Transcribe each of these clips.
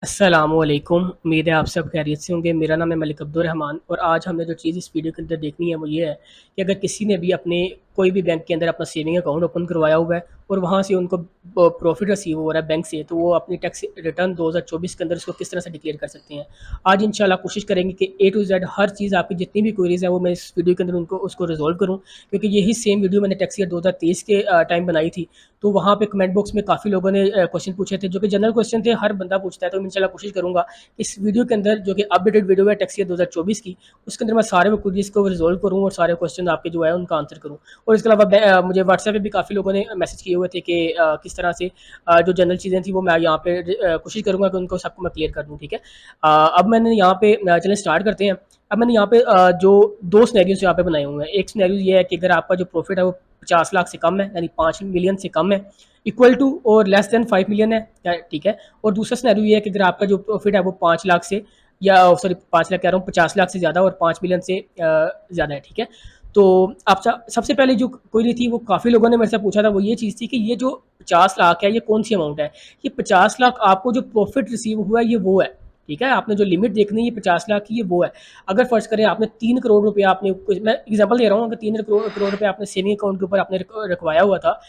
अस्सलामुअलैकुम। उम्मीद है आप सब खैरियत से होंगे। मेरा नाम है मलिक अब्दुल रहमान और आज हमने जो चीज़ इस वीडियो के अंदर देखनी है वो ये है कि अगर किसी ने भी अपने कोई भी बैंक के अंदर अपना सेविंग अकाउंट ओपन करवाया हुआ है और वहाँ से उनको प्रॉफिट रिसीव हो रहा है बैंक से, तो वो अपनी टैक्स रिटर्न 2024 के अंदर उसको किस तरह से डिक्लेयर कर सकते हैं। आज इंशाल्लाह कोशिश करेंगे कि ए टू जेड हर चीज़ आपकी जितनी भी क्वेरीज है वो मैं इस वीडियो के अंदर उनको उसको रिजॉल्व करूँ, क्योंकि यही सेम वीडियो मैंने टैक्स ईयर 2023 के टाइम बनाई थी। तो वहाँ पे कमेंट बॉक्स में काफ़ी लोगों ने क्वेश्चन पूछे थे जो कि जनरल क्वेश्चन थे, हर बंदा पूछता है। तो इंशाल्लाह कोशिश करूँगा इस वीडियो के अंदर जो कि अपडेटेड वीडियो है टैक्स ईयर 2024 की, उसके अंदर मैं सारे क्वेरीज को रिजॉल्व करूँ और सारे क्वेश्चन आपके जो है उनका आंसर करूँ। और इसके अलावा मुझे व्हाट्सएप पे भी काफ़ी लोगों ने मैसेज किए हुए थे कि किस तरह से जो जनरल चीज़ें थी वो मैं यहाँ पे कोशिश करूँगा कि उनको सबको मैं क्लियर कर दूँ, ठीक है। अब मैंने यहाँ पे चलिए स्टार्ट करते हैं। अब मैंने यहाँ पे जो दो सिनेरियोज यहाँ पे बनाए हुए हैं। एक सिनेरियो ये है कि अगर आपका जो प्रॉफिट है वो 50 लाख से कम है, यानी 5 मिलियन से कम है, इक्वल टू और लेस देन 5 मिलियन है, ठीक है। और दूसरा सिनेरियो ये है कि अगर आपका जो प्रॉफिट है वो 5 लाख से या सॉरी 5 लाख कह रहा हूँ, 50 लाख से ज़्यादा और 5 मिलियन से ज़्यादा है, ठीक है। तो आप सबसे पहले जो क्वेरी थी वो काफ़ी लोगों ने मेरे से पूछा था, वो ये चीज़ थी कि ये जो 50 लाख है ये कौन सी अमाउंट है। ये 50 लाख आपको जो प्रॉफिट रिसीव हुआ है ये वो है, ठीक है। आपने जो लिमिट देखनी है ये 50 लाख की, ये वो है। अगर फर्ज करें आपने 3 करोड़ रुपया आपने, मैं एग्जांपल दे रहा हूँ, अगर 3 करोड़ रुपया आपने सेविंग अकाउंट के ऊपर आपने रखवाया हुआ था,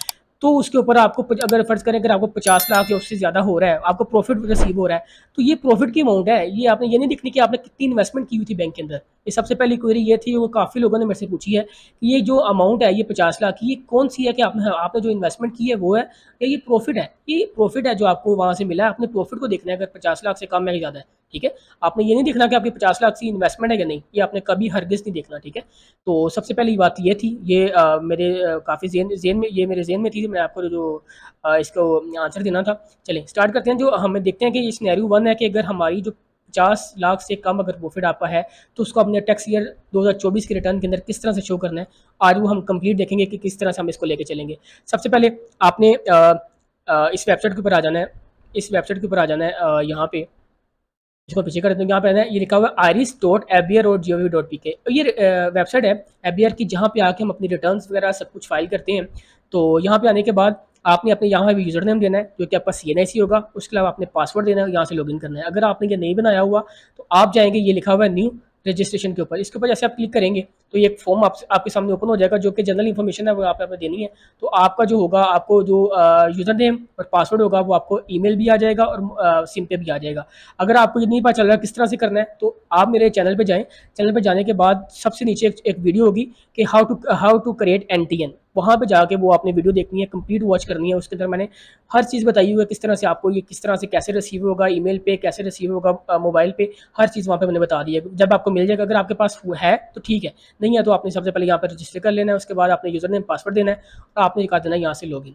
तो उसके ऊपर आपको अगर फर्ज करें अगर आपको 50 लाख या उससे ज़्यादा हो रहा है, आपको प्रॉफिट रिसीव हो रहा है, तो ये प्रॉफिट की अमाउंट है। ये आपने ये नहीं देखनी कि आपने कितनी इन्वेस्टमेंट की हुई थी बैंक के अंदर। ये सबसे पहली क्वेरी ये थी, वो काफ़ी लोगों ने मेरे से पूछी है कि ये जो अमाउंट है ये 50 लाख की, ये कौन सी है कि आपने आपने जो इन्वेस्टमेंट की है वो है या ये प्रॉफिट है। ये प्रॉफिट है जो आपको वहाँ से मिला है, अपने प्रॉफिट को देखना है अगर 50 लाख से कम है या ज़्यादा है, ठीक है। आपने ये नहीं देखना कि आपकी 50 लाख की इन्वेस्टमेंट है या नहीं, ये आपने कभी हरगिज़ नहीं देखना, ठीक है। तो सबसे पहली बात ये थी, ये मेरे काफ़ी ज़ेहन में ये मेरे ज़ेहन में थी, मैं आपको जो इसको आंसर देना था। चलिए स्टार्ट करते हैं। जो हमें देखते हैं कि ये सिनेरियो 1 है कि अगर हमारी जो 50 लाख से कम अगर प्रॉफिट आपका है, तो उसको अपने टैक्स ईयर 2024 के रिटर्न के अंदर किस तरह से शो करना है। आज वो हम कंप्लीट देखेंगे कि किस तरह से हम इसको लेके चलेंगे। सबसे पहले आपने इस वेबसाइट के ऊपर आ जाना है। इस वेबसाइट के ऊपर आ जाना है, यहाँ पे इसको पीछे कर देते हैं। यहाँ पे है ना, ये लिखा हुआ है iris.abr.gov.pk। ये वेबसाइट है एबीआर की, जहाँ पे आके हम अपनी रिटर्न्स वगैरह सब कुछ फाइल करते हैं। तो यहाँ पे आने के बाद आपने अपने यहाँ पे यूज़र नेम देना है जो कि आपका सीएनआईसी होगा। उसके अलावा आपने पासवर्ड देना है, यहाँ से लॉगिन करना है। अगर आपने ये नहीं बनाया हुआ तो आप जाएंगे, ये लिखा हुआ है न्यू रजिस्ट्रेशन के ऊपर, इसके ऊपर जैसे आप क्लिक करेंगे तो ये एक फॉर्म आपके सामने ओपन हो जाएगा जो कि जनरल इन्फॉर्मेशन है वो आप पे देनी है। तो आपका जो होगा, आपको जो यूज़र नेम और पासवर्ड होगा वो आपको ईमेल भी आ जाएगा और सिम पे भी आ जाएगा। अगर आपको ये नहीं पता चल रहा किस तरह से करना है, तो आप मेरे चैनल पे जाएँ। चैनल पे जाने के बाद सबसे नीचे एक वीडियो होगी कि हाउ टू क्रिएट एनटीएन। वहाँ पे जाके वो आपने वीडियो देखनी है, कंप्लीट वॉच करनी है। उसके अंदर मैंने हर चीज़ बताई हुई है, किस तरह से आपको ये किस तरह से कैसे रिसीव होगा, ईमेल पे कैसे रिसीव होगा, मोबाइल पे, हर चीज़ वहाँ पे मैंने बता दी है। जब आपको मिल जाएगा, अगर आपके पास वो है तो ठीक है, नहीं है तो आपने सबसे पहले यहाँ पे रजिस्टर कर लेना है। उसके बाद आपने यूज़र नेम पासवर्ड देना है और आपने कर देना है यहाँ से लॉगिन।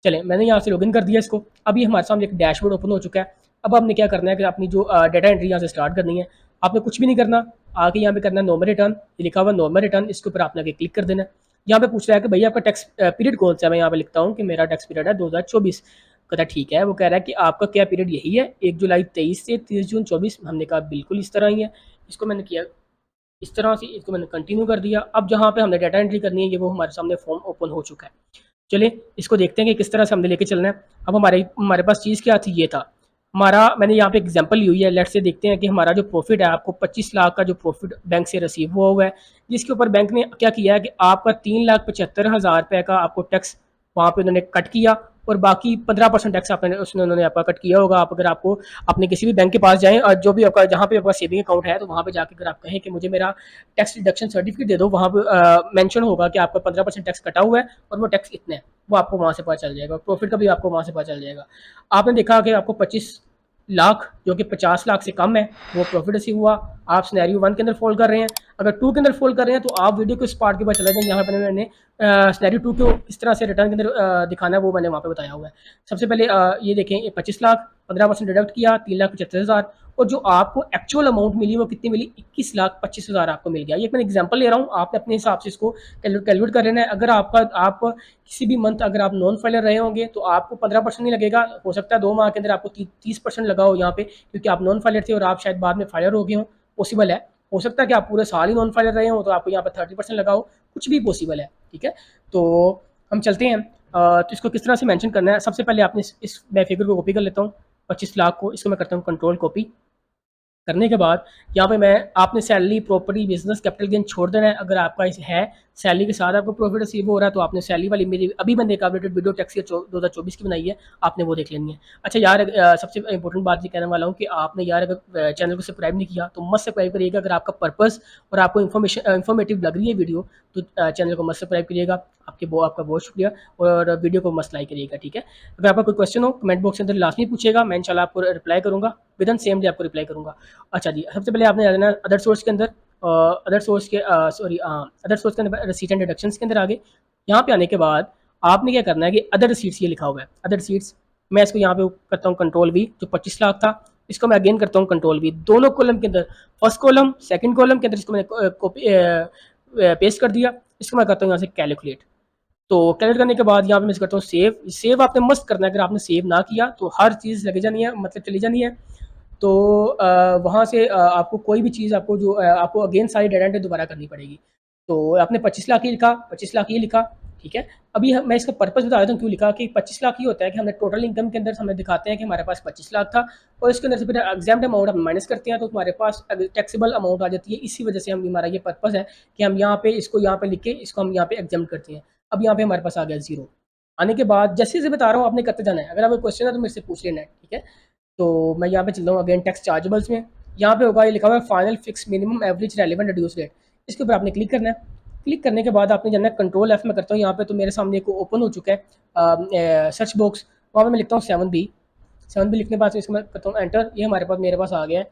चलें, मैंने यहाँ से लॉगिन कर दिया इसको। अभी हमारे सामने एक डैशबोर्ड ओपन हो चुका है। अब आपने क्या करना है कि अपनी जो डाटा एंट्री यहाँ से स्टार्ट करनी है। आपने कुछ भी नहीं करना, आके यहाँ पे करना है नॉर्मल रिटर्न, ये लिखा हुआ नॉर्मल रिटर्न, इसके ऊपर आपने आगे क्लिक कर देना है। यहाँ पे पूछ रहा है कि भैया आपका टैक्स पीरियड कौन सा है। मैं यहाँ पे लिखता हूँ कि मेरा टैक्स पीरियड है 2024। कहता है ठीक है। वो कह रहा है कि आपका क्या पीरियड यही है 1 जुलाई 23 से 30 जून 24। हमने कहा बिल्कुल इस तरह ही है। इसको मैंने किया इस तरह से, इसको मैंने कंटिन्यू कर दिया। अब जहाँ पे हमने डाटा एंट्री करनी है, ये वो हमारे सामने फॉर्म ओपन हो चुका है। चलिए इसको देखते हैं कि किस तरह से हमने लेके चलना है। अब हमारे हमारे पास चीज़ क्या थी, ये था हमारा, मैंने यहाँ पे एग्जांपल ली हुई है। लेट्स से देखते हैं कि हमारा जो प्रॉफिट है, आपको 25 लाख का जो प्रॉफिट बैंक से रिसीव हुआ है, जिसके ऊपर बैंक ने क्या किया है कि आपका 3,75,000 रुपये का आपको टैक्स वहाँ पे उन्होंने कट किया और बाकी 15% टैक्स आपने उसने उन्होंने आपका कट किया होगा। आप अगर आपको अपने किसी भी बैंक के पास जाएँ और जो भी आपका जहाँ पे आपका सेविंग अकाउंट है, तो वहाँ पे जाके अगर आप कहें कि मुझे मेरा टैक्स डिडक्शन सर्टिफिकेट दे दो, वहाँ पे मेंशन होगा कि आपका 15% टैक्स कटा हुआ है और वो टैक्स इतना है। वो आपको वहाँ से पता चल जाएगा, प्रॉफिट का भी आपको वहाँ से पता चल जाएगा। आपने देखा कि आपको 25 लाख जो कि 50 लाख से कम है वो प्रॉफिट रिसीव हुआ। आप सिनेरियो 1 के अंदर फॉल कर रहे हैं। अगर 2 के अंदर फॉल कर रहे हैं तो आप वीडियो को इस पार्ट के बाद चले जाएं, यहाँ पर मैंने सिनेरियो 2 को किस तरह से रिटर्न के अंदर दिखाना है वो मैंने वहाँ पे बताया हुआ है। सबसे पहले ये देखें, 25 लाख 15% डिडक्ट किया, 3,75,000, और जो आपको एक्चुअल अमाउंट मिली वो कितनी मिली, 21,25,000 आपको मिल गया। ये मैं एग्जांपल ले रहा हूँ, आपने अपने हिसाब से इसको कैलकुलेट कर लेना है। अगर आप किसी भी मंथ अगर आप नॉन फाइलर रहे होंगे तो आपको 15% नहीं लगेगा। हो सकता है 2 माह के अंदर आपको 30% लगा हो यहाँ पे, क्योंकि आप नॉन फाइलर थे और आप शायद बाद में फाइलर हो गए हो, पॉसिबल है। हो सकता है कि आप पूरे साल ही नॉन फाइलर रहे हो तो आपको यहाँ पर 30% लगा हो, कुछ भी पॉसिबल है, ठीक है। तो हम चलते हैं। तो इसको किस तरह से मेंशन करना है, सबसे पहले आपने इस मैं फिगर को कॉपी कर लेता हूँ। 25 लाख को, इसको मैं करता हूँ कंट्रोल कॉपी। करने के बाद यहाँ पे मैं आपने salary, property, business, capital gain छोड़ देना है। अगर आपका इस है सैलरी के साथ आपको प्रॉफिट रिसीव हो रहा है तो आपने सैलरी वाली, मेरी अभी मैंने एक अपडेटेड वीडियो टैक्स 2024 की बनाई है, आपने वो देख लेनी है। अच्छा यार, सबसे इंपॉर्टेंट बात ये कहने वाला हूँ कि आपने यार अगर चैनल को सब्सक्राइब नहीं किया तो मस्त सब्सक्राइब करिएगा। अगर आपका पर्पस और आपको इन्फॉर्मेटिव लग रही है वीडियो तो चैनल को मस्त सब्सक्राइब करिएगा। आपका बहुत शुक्रिया, और वीडियो को मस्त लाइक करिएगा, ठीक है। अगर आपका कोई क्वेश्चन हो कमेंट बॉक्स के अंदर लाजमी पूछेगा, मैं इंशाल्लाह आपको रिप्लाई करूँगा, विद इन सेम डे आपको रिप्लाई करूँगा। अच्छा जी, सबसे पहले आपने आ जाना अदर सोर्स के अंदर, अदर सोर्स के अंदर रिसीट एंड डिडक्शंस के अंदर आगे। यहाँ पे आने के बाद आपने क्या करना है कि अदर रिसीट्स ये लिखा हुआ है, अदर रिसीट्स, मैं इसको यहाँ पे करता हूँ कंट्रोल वी, जो 25 लाख था इसको मैं अगेन करता हूँ कंट्रोल वी, दोनों कॉलम के अंदर, फर्स्ट कॉलम सेकंड कॉलम के अंदर इसको मैंने कॉपी पेस्ट कर दिया। इसको मैं करता हूँ यहाँ से कैलकुलेट। तो कैलकुलेट करने के बाद यहाँ पे मैं करता हूँ सेव। सेव आपने मस्त करना है, अगर आपने सेव ना किया तो हर चीज़ लगे जानी है, मतलब चली जानी है। तो वहाँ से आपको कोई भी चीज़ आपको जो आपको अगेन सारी डेटा एंट्री दोबारा करनी पड़ेगी। तो आपने 25 लाख ही लिखा, 25 लाख ये लिखा, ठीक है। अभी मैं इसका पर्पस बता देता हूँ क्यों लिखा, कि 25 लाख ये होता है कि हमने टोटल इनकम के अंदर हमें दिखाते हैं कि हमारे पास 25 लाख था, और इसके अंदर से फिर एग्जाम्ड अमाउंट हम माइनस करते हैं तो हमारे पास टैक्सेबल अमाउंट आ जाती है। इसी वजह से हम, हमारा ये पर्पस है कि हम यहाँ पे इसको यहाँ पे लिख के इसको हम यहाँ पे एग्जाम करते हैं। अब यहाँ पे हमारे पास आ गया जीरो। आने के बाद जैसे जैसे बता रहा हूँ आपने करते जाना है, अगर आपको क्वेश्चन है तो मेरे से पूछ लेना है, ठीक है। तो मैं यहाँ पे चल रहा हूँ अगेन टैक्स चार्जेबल्स में। यहाँ पे होगा, ये लिखा हुआ है final fix minimum average relevant reduce rate, इसके ऊपर आपने क्लिक करना है। क्लिक करने के बाद आपने जाना है कंट्रोल एफ में करता हूँ यहाँ पे, तो मेरे सामने एक ओपन हो चुका है सर्च बॉक्स, वहाँ पे मैं लिखता हूँ 7B। 7B लिखने के बाद इसको मैं करता हूँ एंटर, ये हमारे पास मेरे पास आ गया है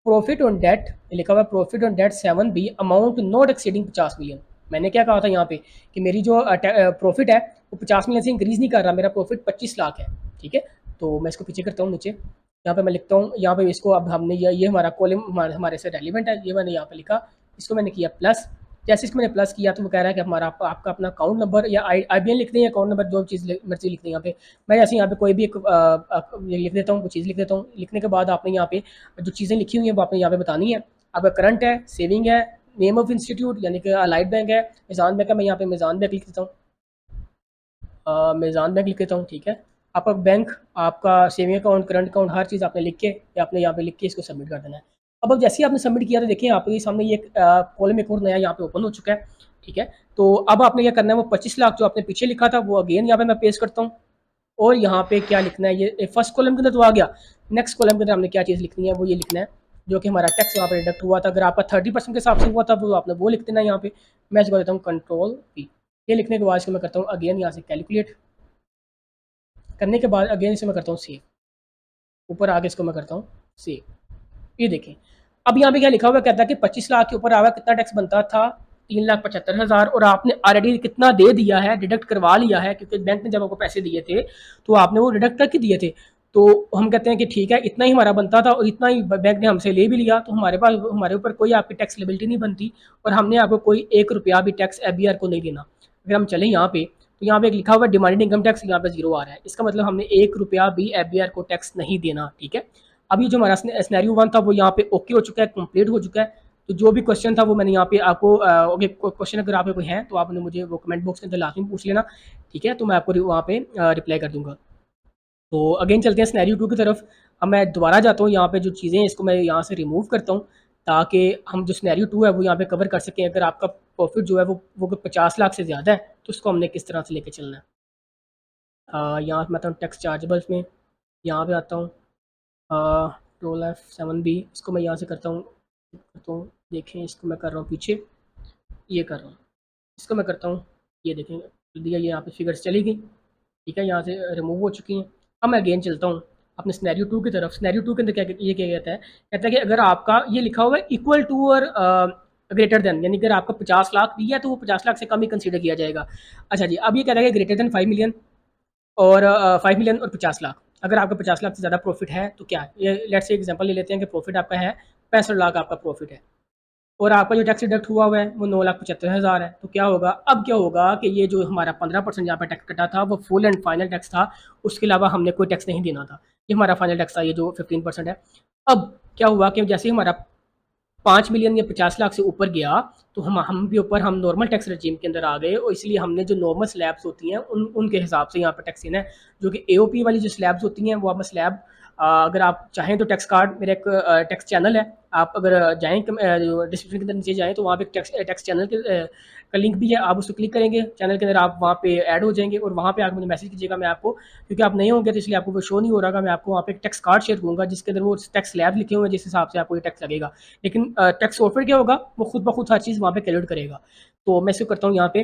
प्रॉफिट ऑन डेट, लिखा हुआ है profit on date 7B amount not exceeding 50 million. मैंने क्या कहा था यहाँ पे कि मेरी जो प्रॉफिट है वो 50 मिलियन से इंक्रीज नहीं कर रहा, मेरा प्रॉफिट 25 लाख है, ठीक है। तो मैं इसको पीछे करता हूँ नीचे, यहाँ पे मैं लिखता हूँ, यहाँ पे इसको अब हमने ये हमारा कॉलम हमारे से रेलिवेंट है, ये मैंने यहाँ पे लिखा, इसको मैंने किया प्लस। जैसे इसको मैंने प्लस किया तो वो कह रहा है कि हमारा आपका अपना अकाउंट नंबर या IBN लिख दें या अकाउंट नंबर, जो चीज़ मर्जी लिख दें यहाँ पे। मैं जैसे यहाँ पे कोई भी एक ये लिख देता हूँ, वो चीज़ लिख देता हूँ। लिखने के बाद आपने यहाँ पे जो चीज़ें लिखी हुई हैं वो आपने यहाँ पे बतानी है। आपका करंट है, सेविंग है, नेम ऑफ इंस्टीट्यूट यानी कि अलाइड बैंक है, मिज़ान बैंक है, मैं यहाँ पे मिज़ान बैंक लिख देता हूँ, मिज़ान बैंक लिख देता हूँ, ठीक है। आपका बैंक, आपका सेविंग अकाउंट, करंट अकाउंट, हर चीज़ आपने लिख के या आपने यहाँ पे लिख के इसको सबमिट कर देना है। अब जैसे ही आपने सबमिट किया तो देखिए आपके सामने ये कॉलम एक और नया यहाँ पे ओपन हो चुका है, ठीक है। तो अब आपने क्या करना है, वो 25 लाख जो आपने पीछे लिखा था वो अगेन यहाँ पे मैं पेस्ट करता हूँ, और यहाँ पे क्या लिखना है, ये फर्स्ट कॉलम के अंदर तो आ गया। नेक्स्ट कॉलम के अंदर हमने क्या चीज़ लिखनी है, वो ये लिखना है जो कि हमारा टैक्स वहाँ पे डिडक्ट हुआ था। अगर आपका 30% के हिसाब से हुआ था वो आपने वो लिख देना है यहाँ पे। मैं इसको देता हूँ कंट्रोल पी। ये लिखने के बाद इसको मैं करता हूँ अगेन यहाँ से कैलकुलेट। करने के बाद अगेन इसे मैं करता हूँ सेव, ऊपर आगे इसको मैं करता हूँ सेव। ये देखें, अब यहाँ पे क्या लिखा हुआ है, कहता है कि 25 लाख के ऊपर आवा कितना टैक्स बनता था, 3,75,000, और आपने ऑलरेडी कितना दे दिया है, डिडक्ट करवा लिया है, क्योंकि बैंक ने जब आपको पैसे दिए थे तो आपने वो डिडक्ट करके दिए थे। तो हम कहते हैं कि ठीक है, इतना ही हमारा बनता था और इतना ही बैंक ने हमसे ले भी लिया, तो हमारे पास, हमारे ऊपर कोई आपकी टैक्स लिबिलिटी नहीं बनती, और हमने आपको कोई 1 रुपया भी टैक्स FBR को नहीं देना। अगर हम चलें यहाँ पे तो यहाँ पे एक लिखा हुआ है डिमांडेड इनकम टैक्स, यहाँ पे जीरो आ रहा है, इसका मतलब हमने 1 रुपया भी FBR को टैक्स नहीं देना, ठीक है। अभी जो हमारा स्नैरियो 1 था वो यहाँ पे ओके हो चुका है, कंप्लीट हो चुका है। तो जो भी क्वेश्चन था वो मैंने यहाँ पे आपको ओके, क्वेश्चन अगर आपके कोई हैं तो आपने मुझे वो कमेंट बॉक्स के अंदर लाजमी पूछ लेना, ठीक है। तो मैं आपको वहाँ पे रिप्लाई कर दूंगा। तो अगेन चलते हैं स्नैरियो 2 की तरफ। अब मैं दोबारा जाता हूँ, यहाँ पे जो चीज़ें हैं इसको मैं यहाँ से रिमूव करता हूँ, ताकि हम जो स्नैरियो 2 है वो यहाँ पे कवर कर सकें। अगर आपका प्रॉफिट जो है वो 50 लाख से ज़्यादा है तो उसको हमने किस तरह से लेके चलना है। यहाँ पे मैं आता हूँ टैक्स चार्जेबल्स में, यहाँ पे आता हूँ टोल एफ 7B, इसको मैं यहाँ से करता हूँ, तो देखें इसको मैं कर रहा हूँ पीछे, ये कर रहा हूँ, इसको मैं करता हूँ, ये देखें दिया, ये यहाँ पे फिगर्स चली गई, ठीक है, यहाँ से रिमूव हो चुकी हैं। अब मैं अगेन चलता हूँ अपने स्नैरियो 2 की तरफ। स्नैरियो 2 के अंदर क्या ये क्या कहता है कि अगर आपका ये लिखा हुआ है इक्वल टू और ग्रेटर देन, यानी अगर आपका 50 लाख भी है तो वो 50 लाख से कम ही कंसीडर किया जाएगा। अच्छा जी, अब ये कह रहा है ग्रेटर देन 5 मिलियन और 5 मिलियन और 50 लाख। अगर आपका 50 लाख से ज़्यादा प्रॉफिट है तो क्या है, ये लेट्स से एग्जांपल ले लेते हैं कि प्रॉफिट आपका है 65 लाख आपका प्रॉफिट है, और आपका जो टैक्स डिडक्ट हुआ है वो 9,75,000 है। तो क्या होगा, अब क्या होगा कि ये जो हमारा 15% यहाँ पर टैक्स कटा था वो फुल एंड फाइनल टैक्स था, उसके अलावा हमने कोई टैक्स नहीं देना था। ये हमारा फाइनल टैक्स था, ये जो 15% है। अब क्या हुआ कि जैसे ही हमारा 5 मिलियन या 50 लाख से ऊपर गया तो हम भी ऊपर, हम नॉर्मल टैक्स रजीम के अंदर आ गए, और इसलिए हमने जो नॉर्मल स्लैब्स होती हैं उनके हिसाब से यहाँ पर टैक्स देना है। जो कि AOP वाली जो स्लैब्स होती हैं वो आप स्लैब अगर आप चाहें तो टैक्स कार्ड मेरा एक टैक्स चैनल है, आप अगर जाएँ डिस्क्रिप्शन के अंदर नीचे जाएँ तो वहाँ पे टैक्स टैक्स चैनल का लिंक भी है, आप उसको क्लिक करेंगे, चैनल के अंदर आप वहाँ पे ऐड हो जाएँगे और वहाँ पे आके मुझे मैसेज कीजिएगा, मैं आपको, क्योंकि आप नए होंगे तो इसलिए आपको वो शो नहीं हो रहा होगा, मैं आपको वहाँ पे एक टैक्स कार्ड शेयर करूँगा जिसके अंदर वो टैक्स स्लैब लिखे हुए हैं जिस हिसाब से आपको ये टैक्स लगेगा। लेकिन टैक्स सॉफ्टवेयर क्या होगा, वो खुद ब खुद हर चीज़ वहाँ पे कैलकुलेट करेगा। तो मैं इसको करता हूँ यहाँ पे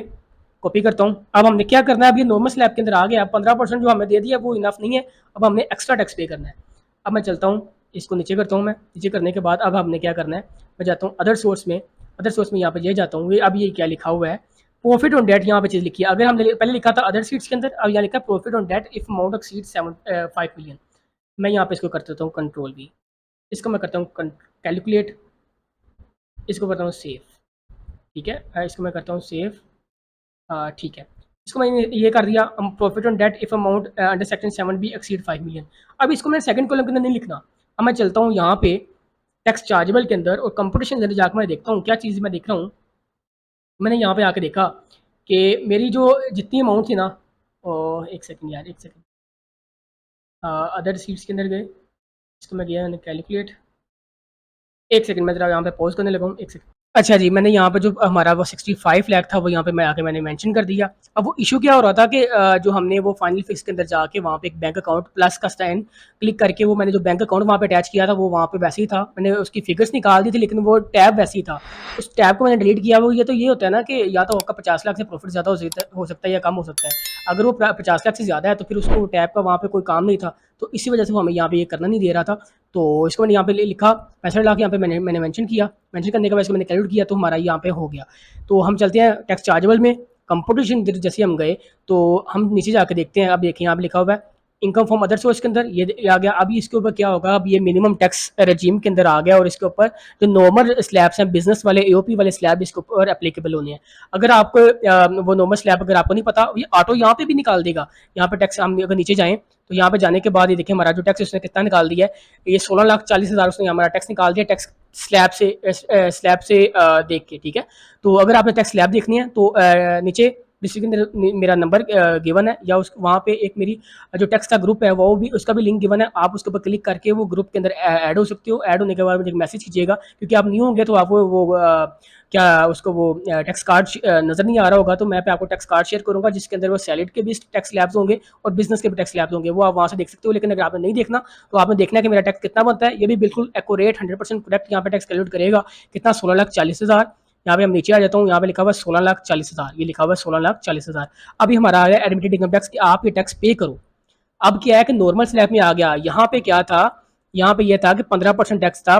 कॉपी करता हूँ। अब हमने क्या करना है, अब ये नॉर्मल स्लैब के अंदर आ गया, 15% जो हमें दे दिया वो इनफ नहीं है, अब हमने एक्स्ट्रा टैक्स पे करना है। अब मैं चलता हूँ, इसको नीचे करता हूँ मैं, नीचे करने के बाद अब हमने क्या करना है, मैं जाता हूँ अदर सोर्स में यहाँ पे ये जाता हूँ, ये अब ये क्या लिखा हुआ है, प्रॉफिट ऑन डेट यहाँ पे चीज़ लिखी है। अगर हमने पहले लिखा था अदर सीट्स के अंदर, अब यहाँ लिखा है profit on date if amount exceeds 5 million. मैं यहाँ पे इसको कर देता हूँ कंट्रोल वी, इसको मैं करता हूँ कैलकुलेट, इसको करता हूँ सेव, ठीक है। इसको मैं करता हूँ सेव, ठीक है। इसको मैंने ये कर दिया, profit on date if amount under section 7 B exceed 5 million. अब इसको मैं सेकंड कॉलम के अंदर नहीं लिखना। अब मैं चलता हूँ यहाँ पे टैक्स चार्जेबल के अंदर और कंपटीशन के अंदर जाकर मैं देखता हूँ क्या चीज़ मैं देख रहा हूँ। मैंने यहाँ पे आके देखा कि मेरी जो जितनी अमाउंट थी ना, एक सेकंड यार, एक सेकंड, अदर सीट्स के अंदर गए, इसको मैं गया मैंने कैलकुलेट, एक सेकंड मैं ज़रा यहाँ पे पॉज करने लगा हूँ, एक सेकंड। अच्छा जी, मैंने यहाँ पे जो हमारा वो 65 लाख था वो यहाँ पे मैं आके मैंने मेंशन कर दिया। अब वो इशू क्या हो रहा था कि जो हमने वो फाइनल फिक्स के अंदर जाके वहाँ पे एक बैंक अकाउंट प्लस का साइन क्लिक करके वो मैंने जो बैंक अकाउंट वहाँ पे अटैच किया था वो वहाँ पे वैसे ही था। मैंने उसकी फिगर्स निकाल दी थी लेकिन वो टैब वैसे ही था। उस टैब को मैंने डिलीट किया। वो ये होता है ना कि या तो आपका 50 लाख से प्रॉफिट ज़्यादा हो सकता है या कम हो सकता है। अगर वो 50 लाख से ज़्यादा है तो फिर उसको टैब का वहाँ पे कोई काम नहीं था। तो इसी वजह से वो हमें यहाँ पे ये करना नहीं दे रहा था। तो इसको मैंने यहाँ पे लिखा 65 लाख, यहाँ पे मैंने मेंशन किया। मेंशन करने के बाद इसको मैंने कैलकुलेट किया तो हमारा यहाँ पे हो गया। तो हम चलते हैं टैक्स चार्जेबल में, कंपटीशन जैसे हम गए तो हम नीचे जाके देखते हैं। अब देखिए यहाँ पे लिखा हुआ है इनकम फ्रॉम अदर सोर्स के अंदर ये आ गया। अभी इसके ऊपर क्या होगा, अब ये मिनिमम टैक्स रजीम के अंदर आ गया और इसके ऊपर जो नॉर्मल स्लैब्स हैं बिजनेस वाले एओपी वाले स्लैब इसके ऊपर एप्लीकेबल होने हैं। अगर आपको वो नॉर्मल स्लैब अगर आपको नहीं पता, ये ऑटो यहाँ पे भी निकाल देगा। यहाँ पे टैक्स हम अगर नीचे जाएं तो यहाँ पे जाने के बाद ये देखिए हमारा जो टैक्स उसने कितना निकाल दिया है, ये 16,40,000 उसने हमारा टैक्स निकाल दिया टैक्स स्लैब से देख के, ठीक है। तो अगर आपने टैक्स स्लैब देखनी है तो नीचे डिस्ट्रिक्ट के अंदर मेरा नंबर गिवन है, या उस वहाँ पे एक मेरी जो टैक्स का ग्रुप है वो भी उसका भी लिंक गिवन है। आप उसके ऊपर क्लिक करके वो ग्रुप के अंदर ऐड हो सकते हो। ऐड होने के बाद मुझे एक मैसेज कीजिएगा, क्योंकि आप न्यू होंगे तो आपको वो क्या उसको वो टैक्स कार्ड नज़र नहीं आ रहा होगा। तो मैं पे आपको टैक्स कार्ड शेयर करूँगा जिसके अंदर वो सैलरी के भी टैक्स स्लैब्स होंगे और बिजनेस के भी टैक्स स्लैब्स होंगे, वो आप वहाँ से देख सकते हो। लेकिन अगर आपने नहीं देखना तो आपने देखना है कि मेरा टैक्स कितना बनता है। ये भी बिल्कुल एक्यूरेट 100% करेक्ट यहाँ पे टैक्स कैलकुलेट करेगा। कितना, 16,40,000। यहाँ पे हम नीचे आ जाता हूँ, यहाँ पे लिखा हुआ है 16,40,000, ये लिखा हुआ है 16,40,000। अभी हमारा आ गया एडमिटेड इनकम टैक्स कि आप ये टैक्स पे करो। अब क्या है कि नॉर्मल स्लैब में आ गया। यहाँ पे क्या था, यहाँ पे यह था कि 15% टैक्स था,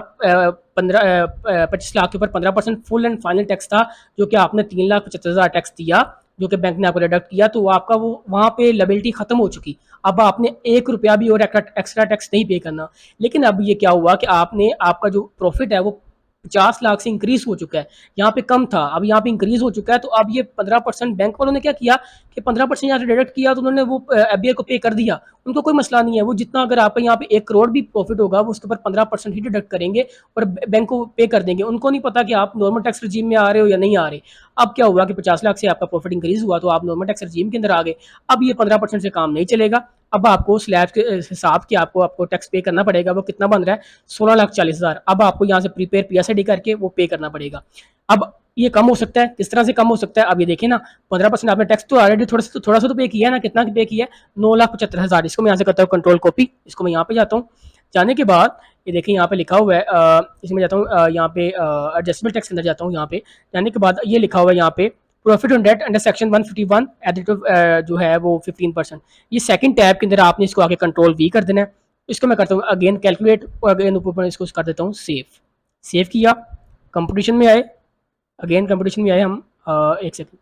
25 लाख के ऊपर 15% फुल एंड फाइनल टैक्स था, जो कि आपने 3,75,000 टैक्स दिया जो कि बैंक ने आपको डिडक्ट किया। तो वो आपका वो वहाँ पे लायबिलिटी खत्म हो चुकी। अब आपने 1 रुपया भी और एक्स्ट्रा टैक्स नहीं पे करना। लेकिन अब ये क्या हुआ कि आपने आपका जो प्रॉफिट है वो 50 लाख से इंक्रीज हो चुका है। यहाँ पे कम था, अब यहाँ पे इंक्रीज हो चुका है। तो अब ये 15% बैंक वालों ने क्या किया कि 15% यहाँ से डिडक्ट किया तो उन्होंने वो एफबीआई को पे कर दिया। उनको कोई मसला नहीं है, वो जितना अगर आपका यहाँ पे 1 करोड़ भी प्रॉफिट होगा वो उसके ऊपर 15% ही डिडक्ट करेंगे और बैंक को पे कर देंगे। उनको नहीं पता कि आप नॉर्मल टैक्स रजीम में आ रहे हो या नहीं आ रहे। अब क्या हुआ कि 50 लाख से आपका प्रॉफिट इंक्रीज हुआ तो आप नॉर्मल टैक्स रजीम के अंदर आ गए। अब ये 15% से काम नहीं चलेगा। अब आपको स्लैब के हिसाब के आपको टैक्स पे करना पड़ेगा। वो कितना बन रहा है, 16,40,000। अब आपको यहाँ से प्रीपेयर पीएसआईडी करके वो पे करना पड़ेगा। अब ये कम हो सकता है, किस तरह से कम हो सकता है, अब ये देखिए ना, 15% आपने टैक्स तो ऑलरेडी थोड़ा सा तो पे किया है ना। कितना पे किया है, 9,75,000। इसको मैं यहाँ से करता हूँ कंट्रोल कॉपी, इसको मैं यहाँ पे जाता हूँ। जाने के बाद ये देखिए यहाँ पे लिखा हुआ है, इसमें जाता हूँ, यहाँ पे एडजस्टमेंट टैक्स के अंदर जाता हूँ। यहाँ पे जाने के बाद ये लिखा हुआ है यहाँ पे profit on date under section 151 जो है वो 15%। ये सेकंड टैब के अंदर आपने इसको आगे कंट्रोल वी कर देना है। इसको मैं करता हूँ अगेन कैलकुलेट और अगेन ऊपर इसको कर देता हूँ सेव। सेव किया, कंपटीशन में आए, अगेन कंपटीशन में आए हम। एक सेकंड,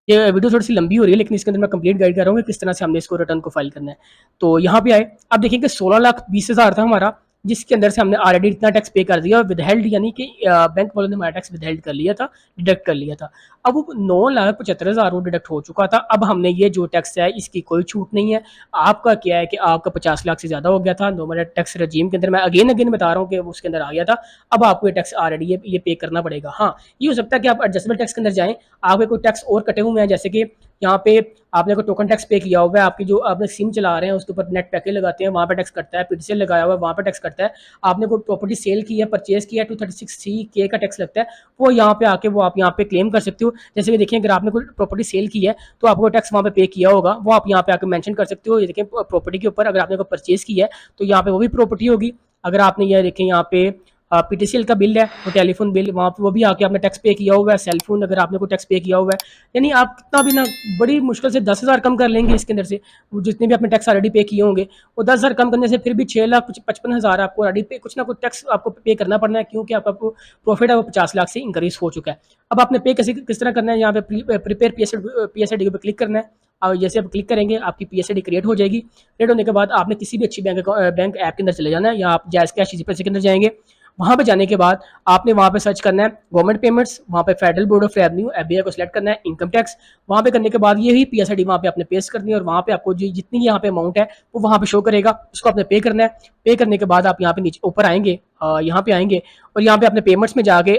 ये वीडियो थोड़ी सी लंबी हो रही है लेकिन इसके अंदर मैं कंप्लीट गाइड कर रहा हूँ कि किस तरह से हमने इसको रिटर्न को फाइल करना है। तो यहाँ पे आए, अब देखिए कि 16,20,000 था हमारा, जिसके अंदर से हमने ऑलरेडी इतना टैक्स पे कर दिया और विदहेल्ड, यानी कि बैंक वालों ने हमारा टैक्स विदहेल्ड कर लिया था, डिडक्ट कर लिया था। अब वो 9,75,000 वो डिडक्ट हो चुका था। अब हमने ये जो टैक्स है इसकी कोई छूट नहीं है। आपका क्या है कि आपका 50 लाख से ज़्यादा हो गया था नॉर्मल टैक्स रजीम के अंदर, मैं अगेन बता रहा हूँ कि उसके अंदर आ गया था। अब आपको ये टैक्स ऑलरेडी ये पे करना पड़ेगा। हाँ, ये हो सकता है कि आप एडजस्टमेंट टैक्स के अंदर जाएँ, आपके कोई टैक्स और कटे हुए हैं, जैसे कि यहाँ पे आपने कोई टोकन टैक्स पे किया हुआ है, आपकी जो आपने सिम चला रहे हैं उसके ऊपर नेट पैकेज लगाते हैं, वहाँ पे टैक्स कटता है, पीटीसीएल लगाया हुआ है वहाँ पे टैक्स कटता है, आपने कोई प्रॉपर्टी सेल की है, परचेज किया है, 236C का टैक्स लगता है, वो यहाँ पे आके वो आप यहाँ पे क्लेम कर सकते हो। जैसे कि देखिए अगर आपने कोई प्रॉपर्टी सेल की है तो आपको टैक्स वहाँ पे किया होगा, वो आप यहाँ पे आके मेंशन कर सकते हो। ये देखें प्रॉपर्टी के ऊपर अगर आपने कोई परचेज की है तो यहाँ पे वो भी प्रॉपर्टी होगी। अगर आपने ये देखें यहाँ पे पीटीसीएल का बिल है, वो टेलीफोन बिल, वहाँ पे वो भी आके आपने टैक्स पे किया हुआ है, सेल फोन अगर आपने कोई टैक्स पे किया हुआ है, यानी आप कितना भी ना बड़ी मुश्किल से 10,000 कम कर लेंगे इसके अंदर से, वो जितने भी अपने टैक्स ऑलरेडी पे किए होंगे, वो 10,000 कम करने से फिर भी 6,55,000 आपको ऑलरेडी पे कुछ ना कुछ टैक्स आपको पे करना पड़ना है, क्योंकि आपका प्रॉफिट है वो 50 लाख से इंक्रीज हो चुका है। अब आपने पे कैसे किस तरह करना है, यहाँ पे प्रिपेयर पीएसआईडी पे क्लिक करना है। और जैसे आप क्लिक करेंगे आपकी पीएसआईडी क्रिएट हो जाएगी। क्रिएट होने के बाद आपने किसी भी अच्छी बैंक ऐप के अंदर चले जाना है, या आप जायज़ कैश इजी पैसे के अंदर जाएंगे। वहाँ पे जाने के बाद आपने वहाँ पे सर्च करना है गवर्नमेंट पेमेंट्स, वहाँ पे federal board of revenue FBI को सिलेक्ट करना है, इनकम टैक्स, वहाँ पे करने के बाद यही पीएसआईडी वहाँ पे आपने पेस्ट करनी है, और वहाँ पे आपको जो जितनी यहाँ पे अमाउंट है वो वहाँ पे शो करेगा, उसको आपने पे करना है। पे करने के बाद आप यहाँ पे नीचे ऊपर आएंगे, यहाँ पे आएंगे और यहाँ पे अपने पेमेंट्स में जाके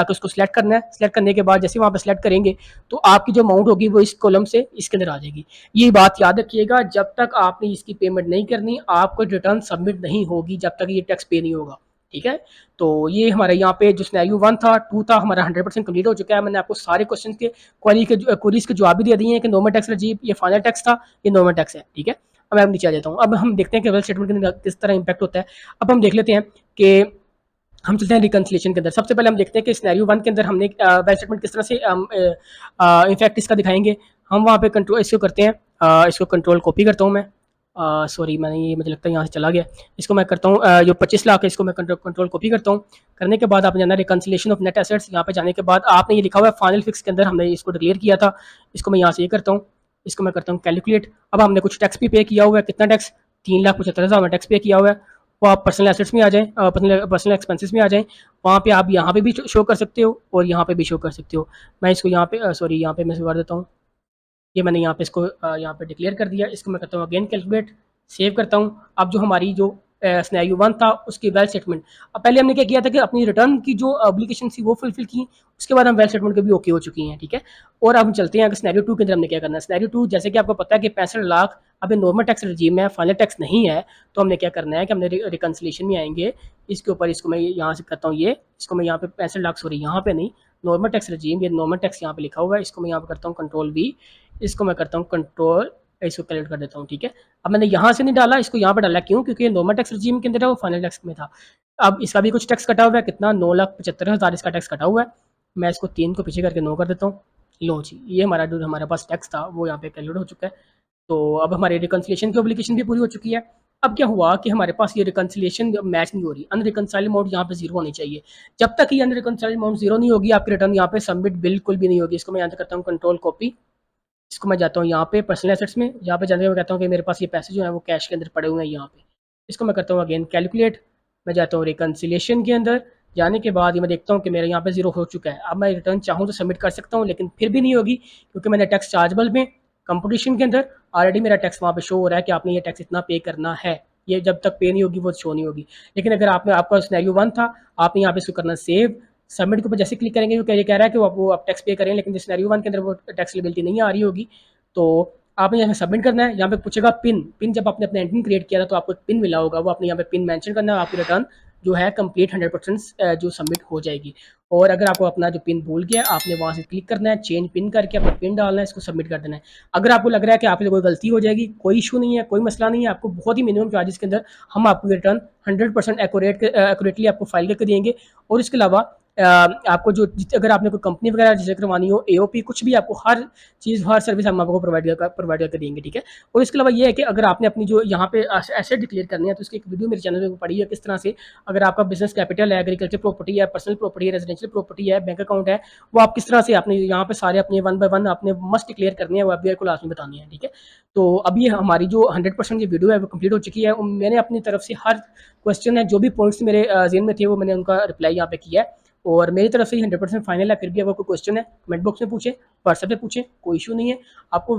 उसको सिलेक्ट करना है। सिलेक्ट करने के बाद जैसे वहाँ पे सिलेक्ट करेंगे तो आपकी जो अमाउंट होगी वो इस कॉलम से इसके अंदर आ जाएगी। ये बात याद रखिएगा, जब तक आपने इसकी पेमेंट नहीं करनी आपको रिटर्न सबमिट नहीं होगी, जब तक ये टैक्स पे नहीं होगा। ठीक है, तो ये हमारे यहाँ पे जो सिनेरियो 1 था 2 था हमारा 100% कंप्लीट हो चुका है। मैंने आपको सारे क्वेश्चन के क्वेरीज के जवाब भी दे दिए हैं कि नॉर्मल टैक्स रजीब ये फाइनल टैक्स था, ये नॉर्मल टैक्स है। ठीक है, अब मैं नीचे आ जाता हूँ। अब हम देखते हैं कि वेल स्टेटमेंट के अंदर किस तरह इंपैक्ट होता है। अब हम देख लेते हैं कि हम चलते हैं रिकंसिलेशन के अंदर। सबसे पहले हम देखते हैं कि सिनेरियो 1 के अंदर हमने वेल स्टेटमेंट किस तरह से इफेक्ट इसका दिखाएंगे। हम वहाँ पे कंट्रोल इसको करते हैं, इसको कंट्रोल कॉपी करता हूँ मैं, सॉरी मैंने ये मुझे लगता है यहाँ से चला गया। इसको मैं करता हूँ जो 25 लाख है इसको मैं कंट्रोल कॉपी करता हूँ। करने के बाद आपने जाना रिकंसिलेशन ऑफ नेट एसेट्स, यहाँ पे जाने के बाद आपने ये लिखा हुआ है फाइनल फिक्स के अंदर हमने इसको डिक्लेयर किया था, इसको मैं यहाँ से ये करता हूँ, इसको मैं करता हूँ कैलकुलेट। अब हमने कुछ टैक्स भी पे किया हुआ है, कितना टैक्स 3,75,000 टैक्स पे किया हुआ है। वो आप पर्सनल एसेट्स में आ जाएँ, पर्सनल एक्सपेंसेस में आ जाएँ, वहाँ पे आप यहाँ पे भी शो कर सकते हो और यहाँ पे भी शो कर सकते हो। मैं इसको यहाँ पे सॉरी यहाँ पे मैं कर देता हूँ, ये मैंने यहाँ पे इसको यहाँ पे डिक्लेयर कर दिया। इसको मैं करता हूँ अगेन कैलकुलेट, सेव करता हूँ। अब जो हमारी जो सिनेरियो 1 था उसकी वेल स्टेटमेंट, अब पहले हमने क्या किया था कि अपनी रिटर्न की जो ऑब्लिगेशन थी वो फुलफिल की, उसके बाद हम वेल स्टेटमेंट के भी ओके हो चुकी हैं। ठीक है, और अब हम चलते हैं सिनेरियो 2 के अंदर हमने क्या करना है। सिनेरियो 2 जैसे कि आपको पता है कि 65 लाख अभी नॉर्मल टैक्स रजीम है, फाइनल टैक्स नहीं है, तो हमने क्या करना है कि हमने रिकंसिलेशन में आएंगे, इसके ऊपर इसको मैं यहाँ से करता हूँ, ये इसको मैं यहाँ पे 65 लाख सॉरी यहाँ पे नहीं, नॉर्मल टैक्स रजीम, ये नॉर्मल टैक्स यहाँ पे लिखा हुआ है, इसको मैं यहाँ पे करता हूँ कंट्रोल वी, इसको मैं करता हूँ कंट्रोल, इसको कैलकुलेट कर देता हूँ। ठीक है, अब मैंने यहाँ से नहीं डाला, इसको यहाँ पे डाला, क्यों? क्योंकि ये नॉर्मल टैक्स रजीम के अंदर है, वो फाइनल टैक्स में था। अब इसका भी कुछ टैक्स कटा हुआ है, कितना 9,75,000 इसका टैक्स कटा हुआ है। मैं इसको 3 को पीछे करके 9 कर देता हूँ। लो जी, ये हमारा जो हमारे पास टैक्स था वो यहाँ पे कैलकुलेट हो चुका है। तो अब हमारी रिकंसिलेशन की ऑब्लिगेशन भी पूरी हो चुकी है। अब क्या हुआ कि हमारे पास ये रिकंसिलेशन मैच नहीं हो रही, अनरिकंसाइल्ड अमाउंट यहाँ पे जीरो होनी चाहिए। जब तक ये अनरिकंसाइल्ड अमाउंट जीरो नहीं होगी आपकी रिटर्न यहाँ पे सबमिट बिल्कुल भी नहीं होगी। इसको मैं यहाँ से करता हूँ कंट्रोल कॉपी, इसको मैं जाता हूँ यहाँ पे पर्सनल एसेट्स में, यहाँ पे जाने के मैं कहता हूँ कि मेरे पास ये पैसे जो है वो कैश के अंदर पड़े हुए हैं यहाँ पे। इसको मैं करता हूँ अगेन कैलकुलेट, मैं जाता हूँ रिकंसिलेशन के अंदर। जाने के बाद ये मैं देखता हूँ कि मेरा यहाँ पे जीरो हो चुका है। अब मैं रिटर्न चाहूँ तो सबमिट कर सकता हूँ, लेकिन फिर भी नहीं होगी, क्योंकि मैंने टैक्स चार्जेबल में कंपटीशन के अंदर ऑलरेडी मेरा टैक्स वहाँ पे शो हो रहा है कि आपने ये टैक्स इतना पे करना है। ये जब तक पे नहीं होगी वो शो नहीं होगी। लेकिन अगर आपने आपका सिनेरियो 1 था, आपने यहाँ पे इसको करना सेव, सबमिट के ऊपर जैसे क्लिक करेंगे वो ये कह रहा है कि वो आप टैक्स पे करें, लेकिन सिनेरियो 1 के अंदर वो टैक्स लिबिलिटी नहीं आ रही होगी। तो आपने यहाँ सबमिट करना है, यहाँ पे पूछेगा पिन, पिन जब आपने अपना एंट्री क्रिएट किया था तो आपको एक पिन मिला होगा, वो आपने यहाँ पे पिन मेंशन करना है, आपकी रिटर्न जो है कंप्लीट 100% जो सबमिट हो जाएगी। और अगर आपको अपना जो पिन भूल गया, आपने वहाँ से क्लिक करना है, चेंज पिन करके अपना पिन डालना है, इसको सबमिट कर देना है। अगर आपको लग रहा है कि आपसे कोई गलती हो जाएगी, कोई इशू नहीं है, कोई मसला नहीं है, आपको बहुत ही मिनिमम चार्जेस के अंदर हम आपको रिटर्न 100% एक्यूरेटली आपको फाइल करके देंगे। और इसके अलावा आपको जो अगर आपने कोई कंपनी वगैरह रजिस्टर करवानी हो, एओपी कुछ भी, आपको हर चीज़ हर सर्विस हम आपको प्रोवाइड करके देंगे। ठीक है, और इसके अलावा ये है कि अगर आपने अपनी जो यहाँ पे एसेट डिक्लेयर करनी है तो उसकी एक वीडियो मेरे चैनल में पड़ी है, किस तरह से अगर आपका बिजनेस कैपिटल है, एग्रीकल्चर प्रॉपर्टी है, पर्सनल प्रॉपर्टी है, रेजिडेंशियल प्रॉपर्टी है, बैंक अकाउंट है, वो आप किस तरह से आपने यहाँ पे सारे अपने 1 बाय 1 आपने मस्ट डिक्लेयर करनी है, वो आप को लास्ट में बतानी है। ठीक है, तो अभी हमारी जो 100% ये वीडियो है वो कंप्लीट हो चुकी है। मैंने अपनी तरफ से हर क्वेश्चन है, जो भी पॉइंट्स मेरे जेहन में थे वो मैंने उनका रिप्लाई यहाँ पे किया है, और मेरी तरफ से 100% फाइनल है। फिर भी अगर कोई क्वेश्चन है कमेंट बॉक्स में पूछे, व्हाट्सएप पे पूछे, कोई इशू नहीं है, आपको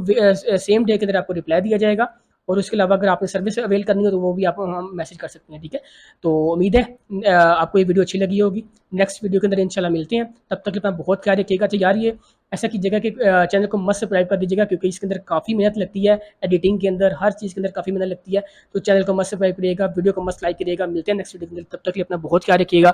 सेम डे के अंदर आपको रिप्लाई दिया जाएगा। और उसके अलावा अगर आपने सर्विस अवेल करनी हो तो वो भी आप हम मैसेज कर सकते हैं, ठीक है। तो उम्मीद है आपको ये वीडियो अच्छी लगी होगी। नेक्स्ट वीडियो के अंदर इंशाल्लाह मिलते हैं, तब तक अपना बहुत ख्याल रखिएगा। तो यार ये ऐसा कीजिएगा कि चैनल को मस्ट सब्सक्राइब कर दीजिएगा, क्योंकि इसके अंदर काफ़ी मेहनत लगती है, एडिटिंग के अंदर हर चीज़ के अंदर काफ़ी मेहनत लगती है। तो चैनल को मस्ट सब्सक्राइब करिएगा, वीडियो को मस्ट लाइक करिएगा। मिलते हैं नेक्स्ट वीडियो के अंदर, तब तक के लिए अपना बहुत ख्याल रखिएगा।